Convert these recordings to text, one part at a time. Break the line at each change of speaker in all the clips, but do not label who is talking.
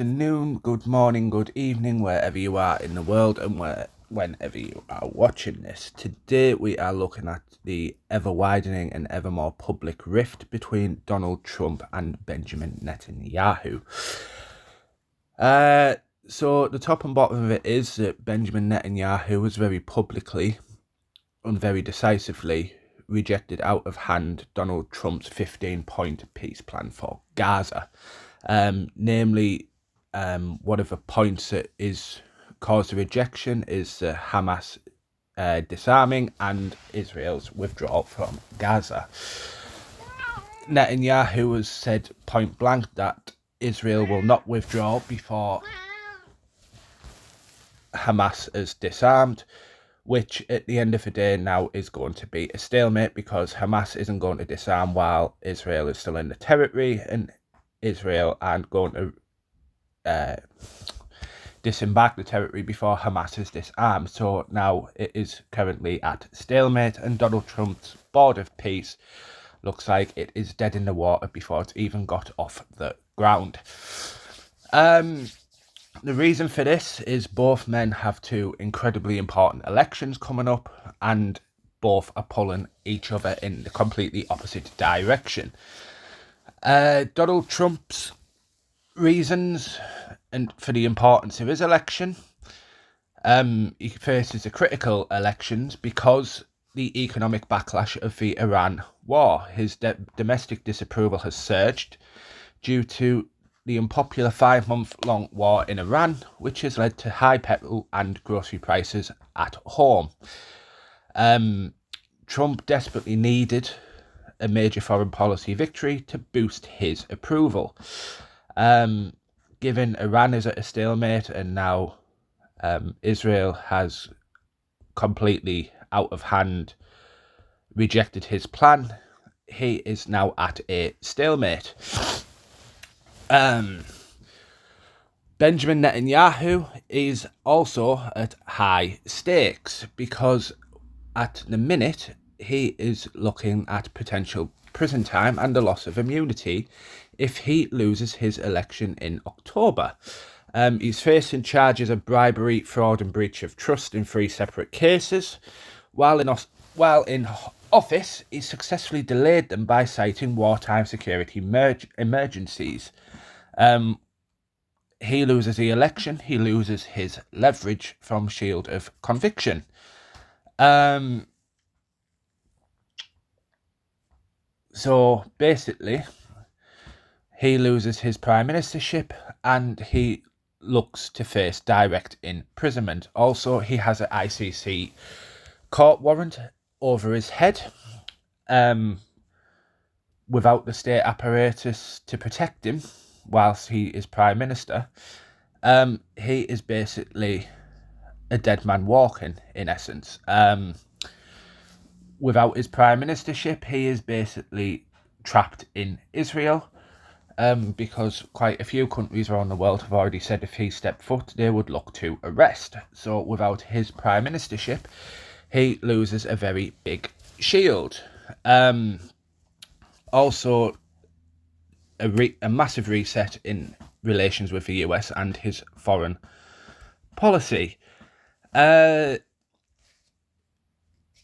Afternoon, good morning, good evening, wherever you are in the world and whenever you are watching this. Today we are looking at the ever widening and ever more public rift between Donald Trump and Benjamin Netanyahu. So the top and bottom of it is that Benjamin Netanyahu has very publicly and very decisively rejected out of hand Donald Trump's 15-point peace plan for Gaza. Namely, one of the points that is caused a rejection is Hamas disarming and Israel's withdrawal from Gaza. Netanyahu has said point blank that Israel will not withdraw before Hamas is disarmed, which at the end of the day now is going to be a stalemate because Hamas isn't going to disarm while Israel is still in the territory, and Israel aren't going to disembark the territory before Hamas is disarmed. So now it is currently at stalemate, and Donald Trump's board of peace looks like it is dead in the water before it's even got off the ground. The reason for this is both men have two incredibly important elections coming up, and both are pulling each other in the completely opposite direction. Donald Trump's reasons and for the importance of his election, he faces the critical elections because the economic backlash of the Iran war. His domestic disapproval has surged due to the unpopular 5-month-long war in Iran, which has led to high petrol and grocery prices at home. Trump desperately needed a major foreign policy victory to boost his approval. Given Iran is at a stalemate and now Israel has completely out of hand rejected his plan, he is now at a stalemate. Benjamin Netanyahu is also at high stakes because at the minute he is looking at potential prison time and the loss of immunity if he loses his election in October. He's facing charges of bribery, fraud and breach of trust in 3 separate cases. While in office, he successfully delayed them by citing wartime security emergencies. He loses the election, he loses his leverage from shield of conviction. So basically, he loses his prime ministership and he looks to face direct imprisonment. Also, he has an ICC court warrant over his head, without the state apparatus to protect him whilst he is prime minister. He is basically a dead man walking, in essence. Without his prime ministership, he is basically trapped in Israel, because quite a few countries around the world have already said if he stepped foot, they would look to arrest. So without his prime ministership, he loses a very big shield. Also, a massive reset in relations with the US and his foreign policy.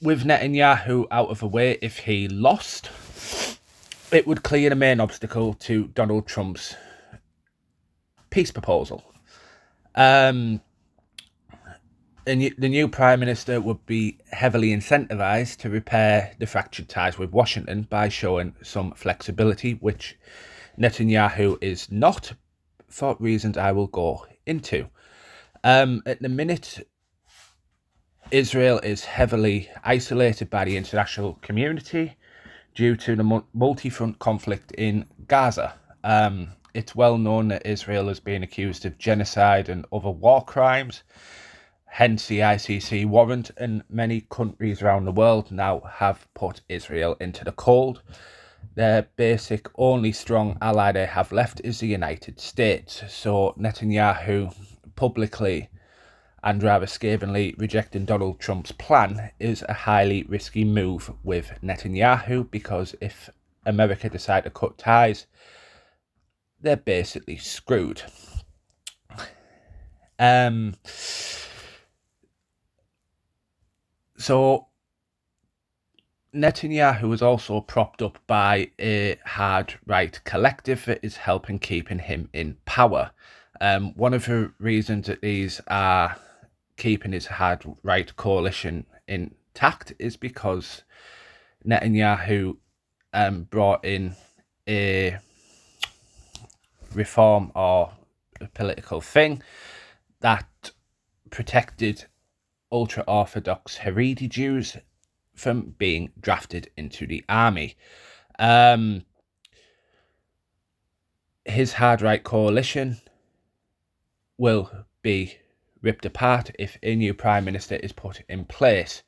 With Netanyahu out of the way, if he lost, it would clear the main obstacle to Donald Trump's peace proposal. And the new Prime Minister would be heavily incentivised to repair the fractured ties with Washington by showing some flexibility, which Netanyahu is not, for reasons I will go into. At the minute, Israel is heavily isolated by the international community due to the multi-front conflict in Gaza. It's well known that Israel is being accused of genocide and other war crimes, hence the ICC warrant, and many countries around the world now have put Israel into the cold. Their basic only strong ally they have left is the United States. So Netanyahu publicly and rather scathingly rejecting Donald Trump's plan is a highly risky move with Netanyahu, because if America decide to cut ties, they're basically screwed. So Netanyahu was also propped up by a hard-right collective that is helping keeping him in power. One of the reasons that these are keeping his hard-right coalition intact is because Netanyahu brought in a reform or a political thing that protected ultra-Orthodox Haredi Jews from being drafted into the army. His hard-right coalition will be ripped apart if a new prime minister is put in place.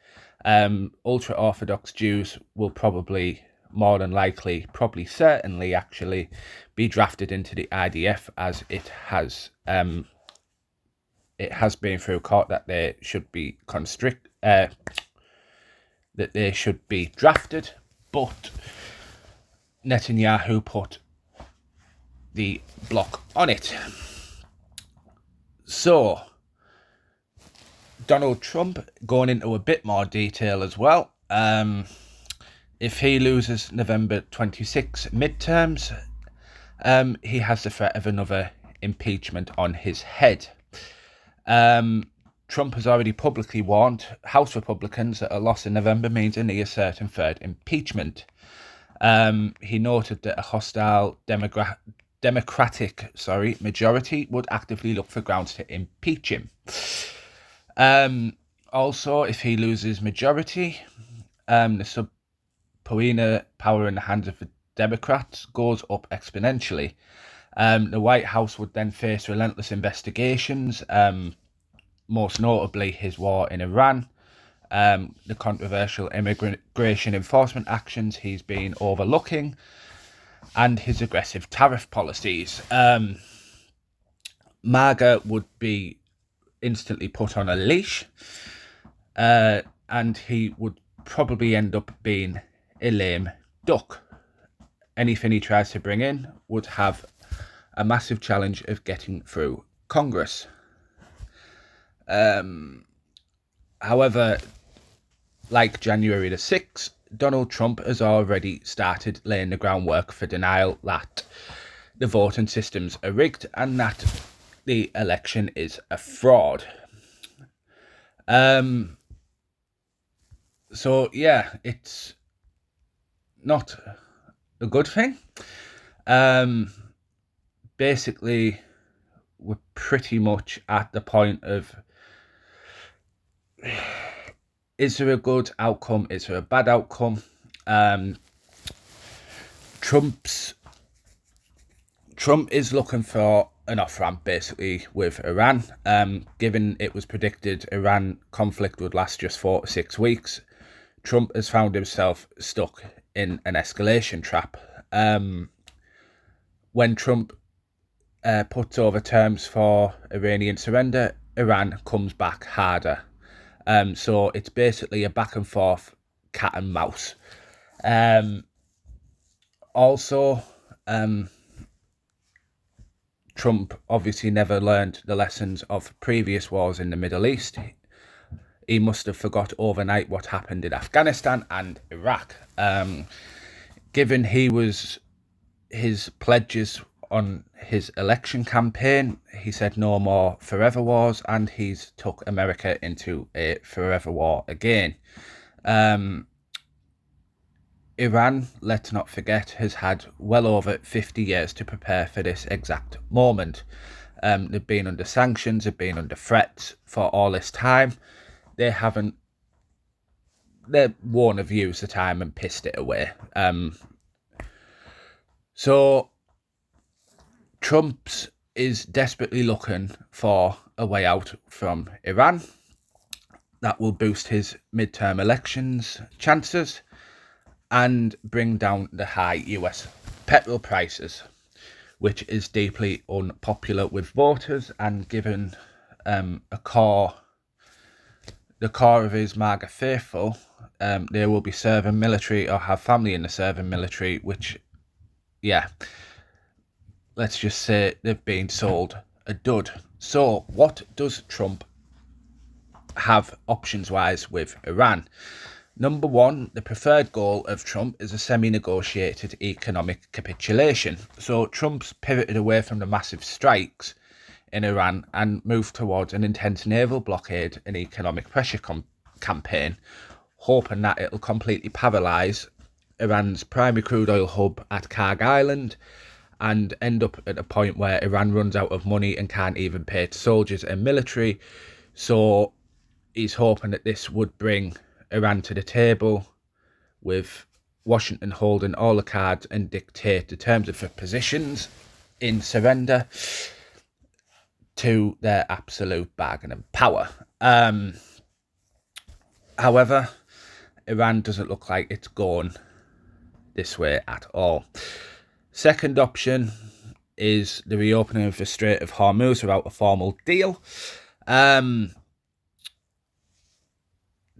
Ultra-Orthodox Jews will probably, more than likely, probably certainly actually, be drafted into the IDF, as it has been through court that they should be that they should be drafted, but Netanyahu put the block on it. So, Donald Trump, going into a bit more detail as well, if he loses November 26 midterms, he has the threat of another impeachment on his head. Trump has already publicly warned House Republicans that a loss in November means a near certain third impeachment. He noted that a hostile Democratic majority would actively look for grounds to impeach him. Also, if he loses majority, the subpoena power in the hands of the Democrats goes up exponentially. The White House would then face relentless investigations, most notably his war in Iran, the controversial immigration enforcement actions he's been overlooking, and his aggressive tariff policies. MAGA would be instantly put on a leash, and he would probably end up being a lame duck. Anything he tries to bring in would have a massive challenge of getting through Congress. However, like January the 6th, Donald Trump has already started laying the groundwork for denial that the voting systems are rigged and that the election is a fraud. So yeah, it's not a good thing. Basically, we're pretty much at the point of, is there a good outcome? Is there a bad outcome? Trump is looking for an off-ramp, basically, with Iran. Given it was predicted Iran conflict would last just 4 to 6 weeks, Trump has found himself stuck in an escalation trap. When Trump puts over terms for Iranian surrender, Iran comes back harder. So it's basically a back and forth cat and mouse. Also, Trump obviously never learned the lessons of previous wars in the Middle East. He must have forgot overnight what happened in Afghanistan and Iraq. Given his pledges on his election campaign, he said no more forever wars, and he's took America into a forever war again. Iran, let's not forget, has had well over 50 years to prepare for this exact moment. They've been under sanctions, they've been under threats for all this time. They won't have used the time and pissed it away. So Trump is desperately looking for a way out from Iran that will boost his midterm elections chances and bring down the high US petrol prices, which is deeply unpopular with voters, and given the core of his MAGA faithful, they will be serving military or have family in the serving military, which, yeah, let's just say they've been sold a dud. So what does Trump have options-wise with Iran? Number one, the preferred goal of Trump is a semi-negotiated economic capitulation. So Trump's pivoted away from the massive strikes in Iran and moved towards an intense naval blockade and economic pressure campaign, hoping that it'll completely paralyse Iran's primary crude oil hub at Karg Island and end up at a point where Iran runs out of money and can't even pay its soldiers and military. So he's hoping that this would bring Iran to the table, with Washington holding all the cards and dictate the terms of the positions in surrender to their absolute bargaining power. However, Iran doesn't look like it's going this way at all. Second option is the reopening of the Strait of Hormuz without a formal deal.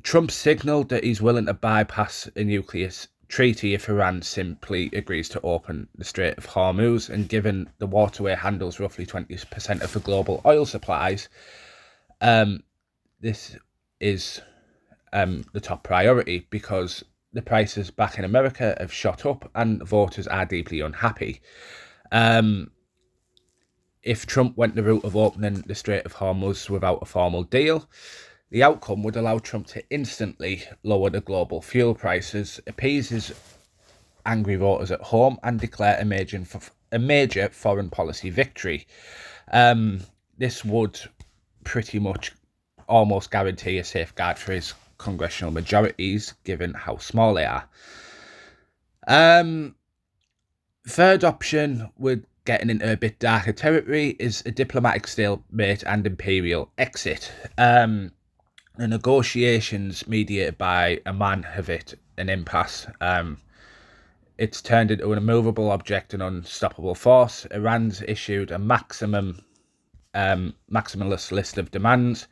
Trump signalled that he's willing to bypass a nuclear treaty if Iran simply agrees to open the Strait of Hormuz, and given the waterway handles roughly 20% of the global oil supplies, this is the top priority, because the prices back in America have shot up and voters are deeply unhappy. If Trump went the route of opening the Strait of Hormuz without a formal deal, the outcome would allow Trump to instantly lower the global fuel prices, appease his angry voters at home, and declare a major foreign policy victory. This would pretty much almost guarantee a safeguard for his congressional majorities, given how small they are. Third option, with getting into a bit darker territory, is a diplomatic stalemate and imperial exit. The negotiations mediated by Oman have hit an impasse. It's turned into an immovable object and unstoppable force. Iran's issued a maximalist list of demands,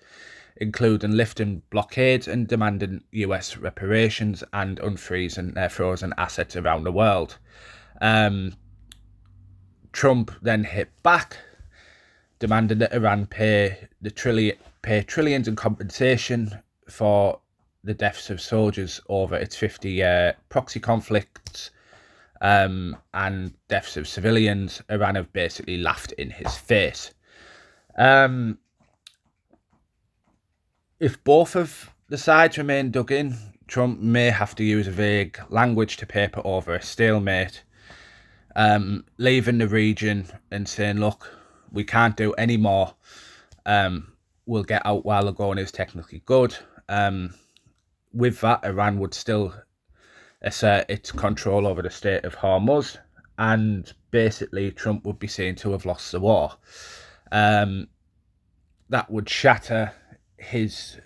including lifting blockades and demanding US reparations and unfreezing their frozen assets around the world. Trump then hit back, demanding that Iran pay trillions in compensation for the deaths of soldiers over its 50-year proxy conflicts and deaths of civilians. Iran have basically laughed in his face. If both of the sides remain dug in, Trump may have to use vague language to paper over a stalemate, leaving the region and saying, look, we can't do any more. We'll get out while the going is technically good. With that, Iran would still assert its control over the Strait of Hormuz, and basically Trump would be seen to have lost the war. That would shatter his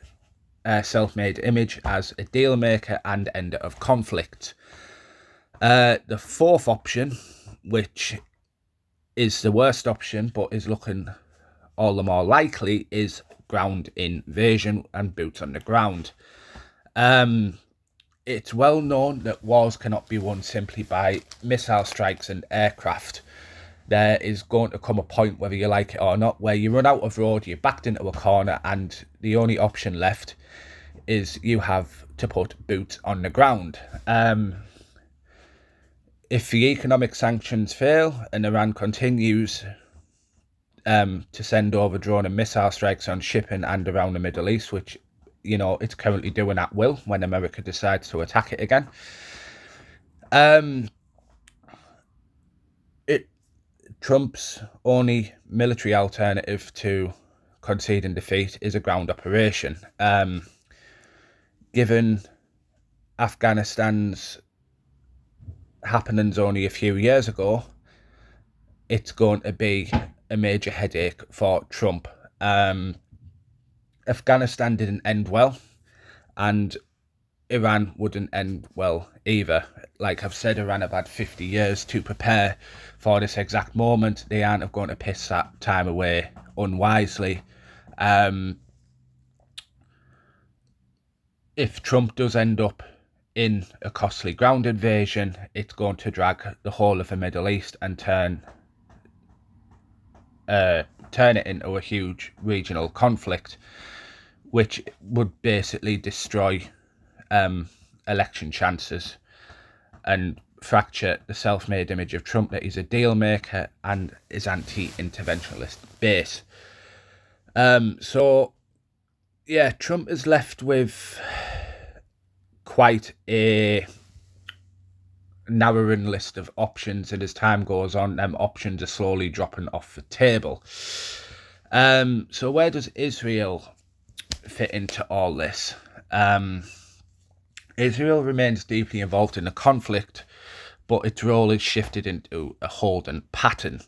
self-made image as a deal maker and ender of conflict. The fourth option, which is the worst option but is looking all the more likely, is ground invasion and boots on the ground. It's well known that wars cannot be won simply by missile strikes and aircraft. There is going to come a point, whether you like it or not, where you run out of road, you're backed into a corner, and the only option left is you have to put boots on the ground. If the economic sanctions fail and Iran continues to send over drone and missile strikes on shipping and around the Middle East, which, you know, it's currently doing at will when America decides to attack it again, Trump's only military alternative to conceding defeat is a ground operation. Given Afghanistan's happenings only a few years ago, it's going to be a major headache for Trump. Afghanistan didn't end well, and Iran wouldn't end well either. Like I've said, Iran have had 50 years to prepare for this exact moment. They aren't going to piss that time away unwisely. If Trump does end up in a costly ground invasion, it's going to drag the whole of the Middle East and turn turn it into a huge regional conflict, which would basically destroy election chances and fracture the self-made image of Trump that he's a deal maker and his anti-interventionist base. So yeah, Trump is left with quite a narrowing list of options, and as time goes on, them options are slowly dropping off the table. So where does Israel fit into all this? Israel remains deeply involved in the conflict, but its role is shifted into a holding pattern.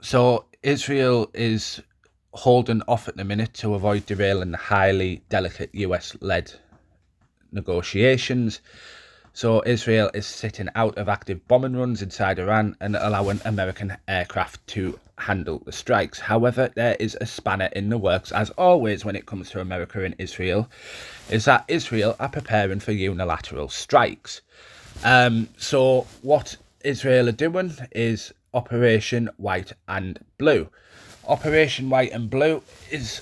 So Israel is holding off at the minute to avoid derailing the highly delicate US-led negotiations. So Israel is sitting out of active bombing runs inside Iran and allowing American aircraft to handle the strikes. However, there is a spanner in the works, as always when it comes to America and Israel, is that Israel are preparing for unilateral strikes. So what Israel are doing is Operation White and Blue. Operation White and Blue is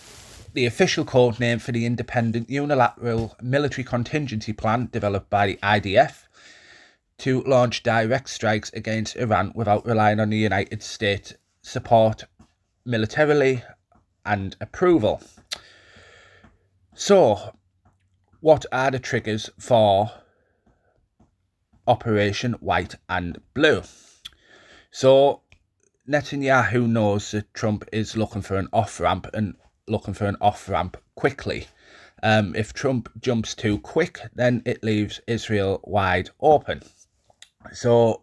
the official code name for the independent unilateral military contingency plan developed by the IDF to launch direct strikes against Iran without relying on the United States support militarily and approval. So, what are the triggers for Operation White and Blue? So, Netanyahu knows that Trump is looking for an off-ramp and looking for an off-ramp quickly. If Trump jumps too quick, then it leaves Israel wide open. So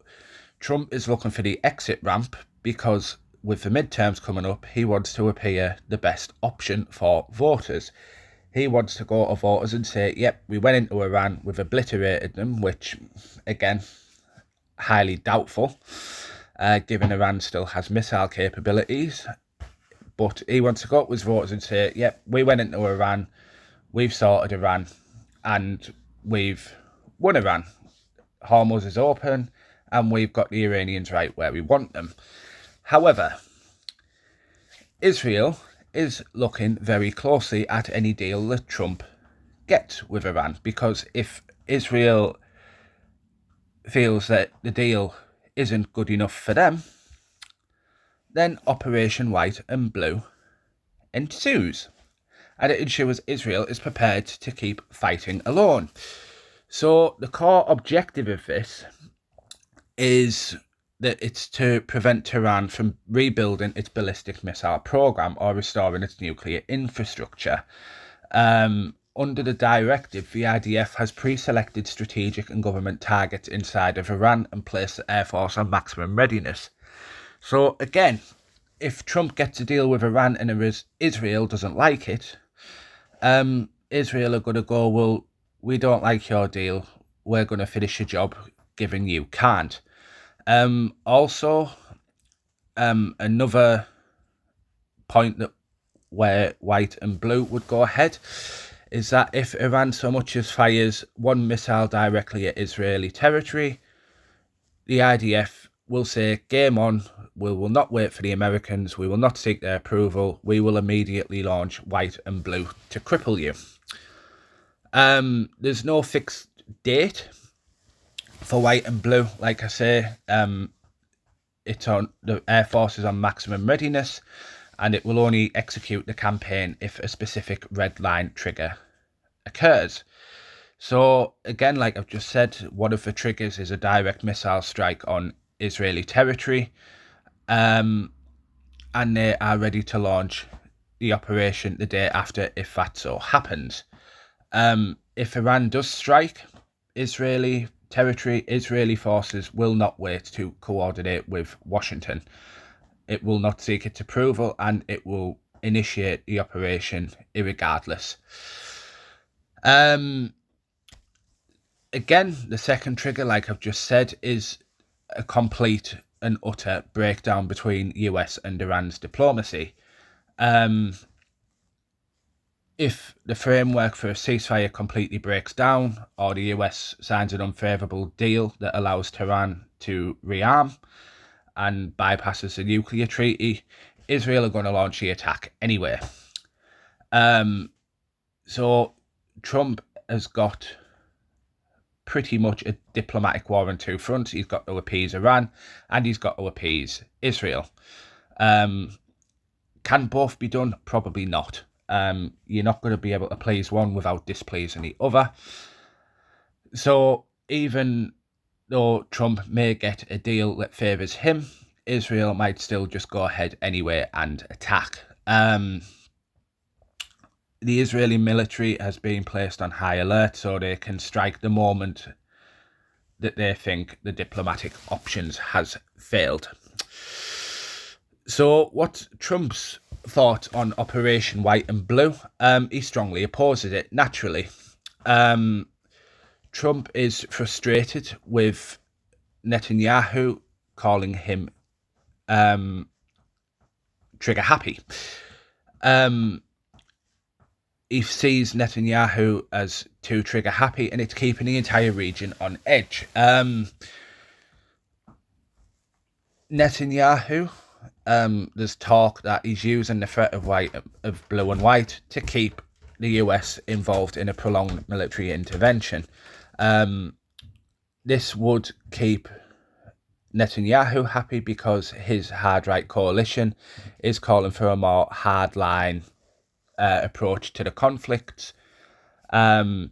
Trump is looking for the exit ramp because with the midterms coming up, he wants to appear the best option for voters. He wants to go to voters and say, yep, we went into Iran, we've obliterated them, which, again, highly doubtful, given Iran still has missile capabilities. But he wants to go up with voters and say, yep, we went into Iran, we've sorted Iran, and we've won Iran. Hormuz is open, and we've got the Iranians right where we want them. However, Israel is looking very closely at any deal that Trump gets with Iran, because if Israel feels that the deal isn't good enough for them, then Operation White and Blue ensues, and it ensures Israel is prepared to keep fighting alone. So the core objective of this is that it's to prevent Tehran from rebuilding its ballistic missile program or restoring its nuclear infrastructure. Under the directive, the IDF has pre-selected strategic and government targets inside of Iran and placed the Air Force on maximum readiness. So again, if Trump gets a deal with Iran and Israel doesn't like it, Israel are going to go, well, we don't like your deal, we're going to finish your job, given you can't. Also, another point that where White and Blue would go ahead is that if Iran so much as fires one missile directly at Israeli territory, the IDF will say, game on, we will not wait for the Americans, we will not seek their approval, we will immediately launch White and Blue to cripple you. There's no fixed date for White and Blue. Like I say, it's on the Air Force is on maximum readiness, and it will only execute the campaign if a specific red line trigger occurs. So again, like I've just said, one of the triggers is a direct missile strike on Israeli territory, and they are ready to launch the operation the day after if that so happens. If Iran does strike Israeli territory, Israeli forces will not wait to coordinate with Washington. It will not seek its approval, and it will initiate the operation irregardless. Again, the second trigger, like I've just said, is a complete and utter breakdown between US and Iran's diplomacy. If the framework for a ceasefire completely breaks down, or the US signs an unfavourable deal that allows Tehran to rearm, and bypasses the nuclear treaty, Israel are going to launch the attack anyway. So Trump has got pretty much a diplomatic war on two fronts. He's got to appease Iran and he's got to appease Israel. Can both be done? Probably not. You're not going to be able to please one without displeasing the other. So even though Trump may get a deal that favours him, Israel might still just go ahead anyway and attack. The Israeli military has been placed on high alert so they can strike the moment that they think the diplomatic options has failed. So what's Trump's thought on Operation White and Blue? He strongly opposes it, naturally. Trump is frustrated with Netanyahu calling him trigger happy. He sees Netanyahu as too trigger happy and it's keeping the entire region on edge. Netanyahu, there's talk that he's using the threat of blue and white to keep the US involved in a prolonged military intervention. This would keep Netanyahu happy because his hard-right coalition is calling for a more hard-line approach to the conflict. But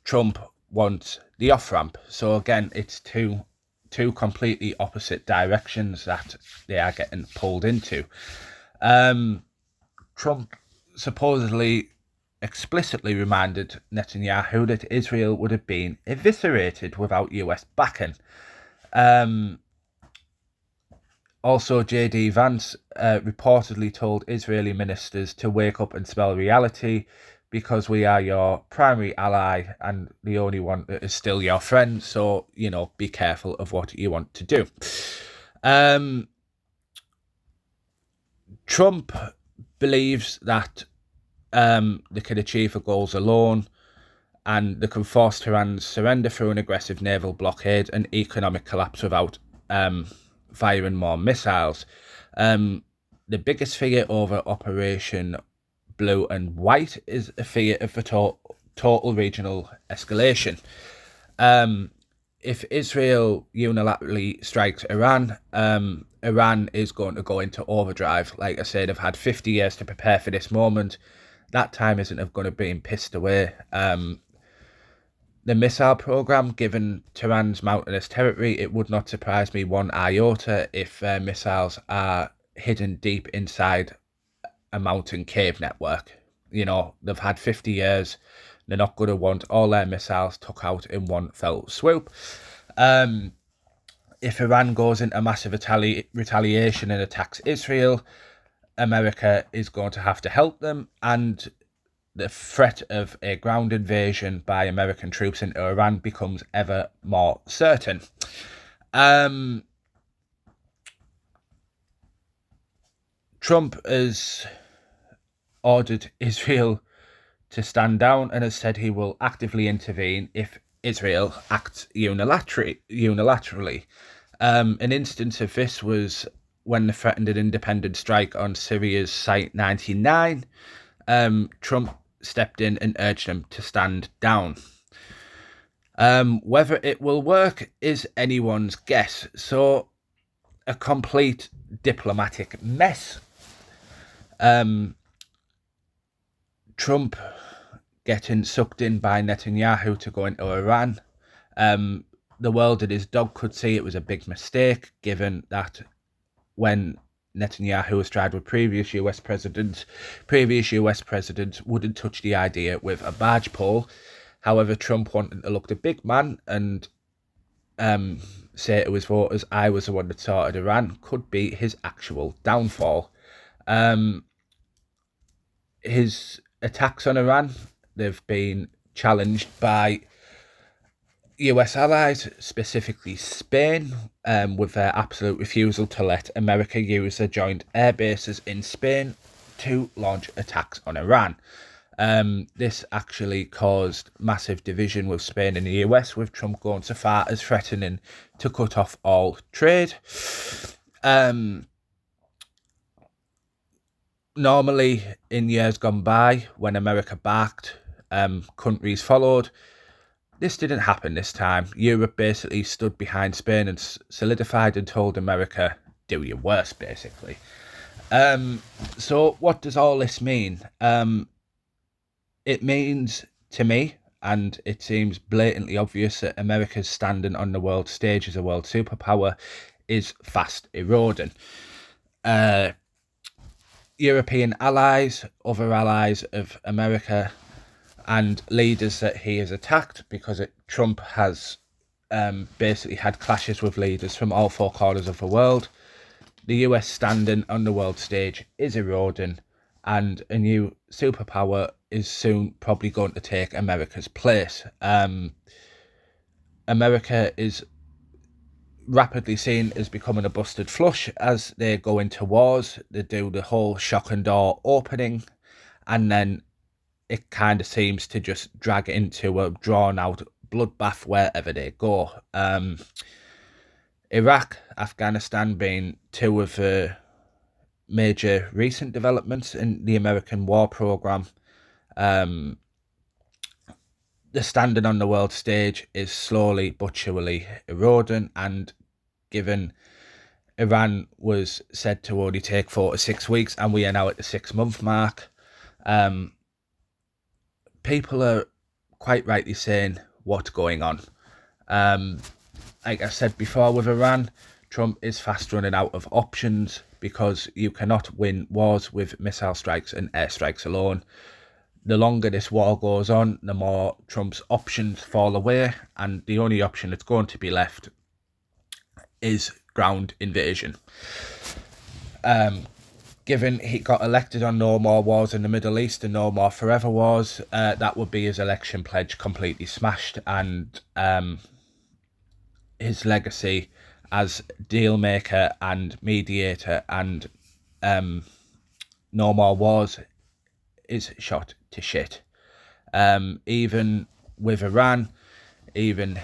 Trump wants the off-ramp. So again, it's two completely opposite directions that they are getting pulled into. Trump supposedly explicitly reminded Netanyahu that Israel would have been eviscerated without US backing. Also, J.D. Vance reportedly told Israeli ministers to wake up and spell reality because we are your primary ally and the only one that is still your friend. So, be careful of what you want to do. Trump believes that they can achieve the goals alone and they can force Tehran's surrender through an aggressive naval blockade and economic collapse without firing more missiles. The biggest figure over Operation Blue and White is a figure of the total regional escalation. If Israel unilaterally strikes Iran, Iran is going to go into overdrive. Like I said, they've had 50 years to prepare for this moment. That time isn't going to be pissed away. The missile program, given Tehran's mountainous territory, it would not surprise me one iota if missiles are hidden deep inside a mountain cave network. They've had 50 years. They're not going to want all their missiles took out in one fell swoop. If Iran goes into massive retaliation and attacks Israel, America is going to have to help them, and the threat of a ground invasion by American troops into Iran becomes ever more certain. Trump has ordered Israel to stand down and has said he will actively intervene if Israel acts unilaterally. An instance of this was when they threatened an independent strike on Syria's Site 99. Trump stepped in and urged them to stand down. Whether it will work is anyone's guess. So, a complete diplomatic mess. Trump getting sucked in by Netanyahu to go into Iran. The world and his dog could see it was a big mistake, given that when Netanyahu was tried with previous US presidents wouldn't touch the idea with a barge pole. However, Trump wanted to look the big man and say to his voters, I was the one that started Iran, could be his actual downfall. His attacks on Iran, they've been challenged by US allies, specifically Spain, with their absolute refusal to let America use their joint air bases in Spain to launch attacks on Iran. This actually caused massive division with Spain and the US, with Trump going so far as threatening to cut off all trade. Normally, in years gone by, when America backed, countries followed. This didn't happen this time. Europe basically stood behind Spain and solidified and told America, do your worst, basically. So what does all this mean? It means, to me, and it seems blatantly obvious, that America's standing on the world stage as a world superpower is fast eroding. European allies, other allies of America, and leaders that he has attacked, because Trump has basically had clashes with leaders from all four corners of the world. The US standing on the world stage is eroding, and a new superpower is soon probably going to take America's place. America is rapidly seen as becoming a busted flush as they go into wars. They do the whole shock and awe opening, and then it kind of seems to just drag into a drawn-out bloodbath wherever they go. Iraq, Afghanistan being two of the major recent developments in the American war program. The standing on the world stage is slowly but surely eroding, and given Iran was said to only take 4 to 6 weeks, and we are now at the 6-month mark, people are quite rightly saying, what's going on? Like I said before with Iran, Trump is fast running out of options, because you cannot win wars with missile strikes and airstrikes alone. The longer this war goes on, the more Trump's options fall away, and the only option that's going to be left is ground invasion. Given he got elected on no more wars in the Middle East and no more forever wars, that would be his election pledge completely smashed, and his legacy as deal maker and mediator and no more wars is shot to shit. Even with Iran, even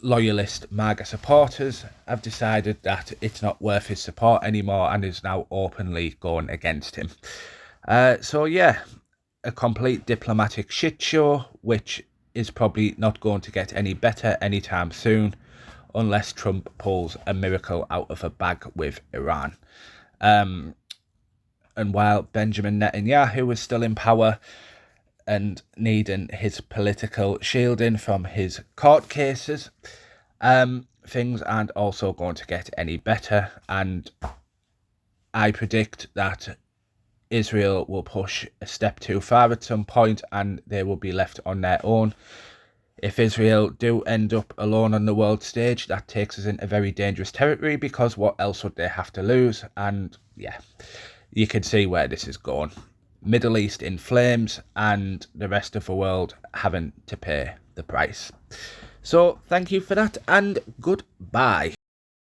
loyalist MAGA supporters have decided that it's not worth his support anymore, and is now openly going against him. So yeah, a complete diplomatic shit show, which is probably not going to get any better anytime soon, unless Trump pulls a miracle out of a bag with Iran. And while Benjamin Netanyahu is still in power and needing his political shielding from his court cases, things aren't also going to get any better, and I predict that Israel will push a step too far at some point, and they will be left on their own. If Israel do end up alone on the world stage, that takes us into very dangerous territory, because what else would they have to lose? And yeah, you can see where this is going. Middle East in flames, and the rest of the world having to pay the price. So thank you for that, and goodbye.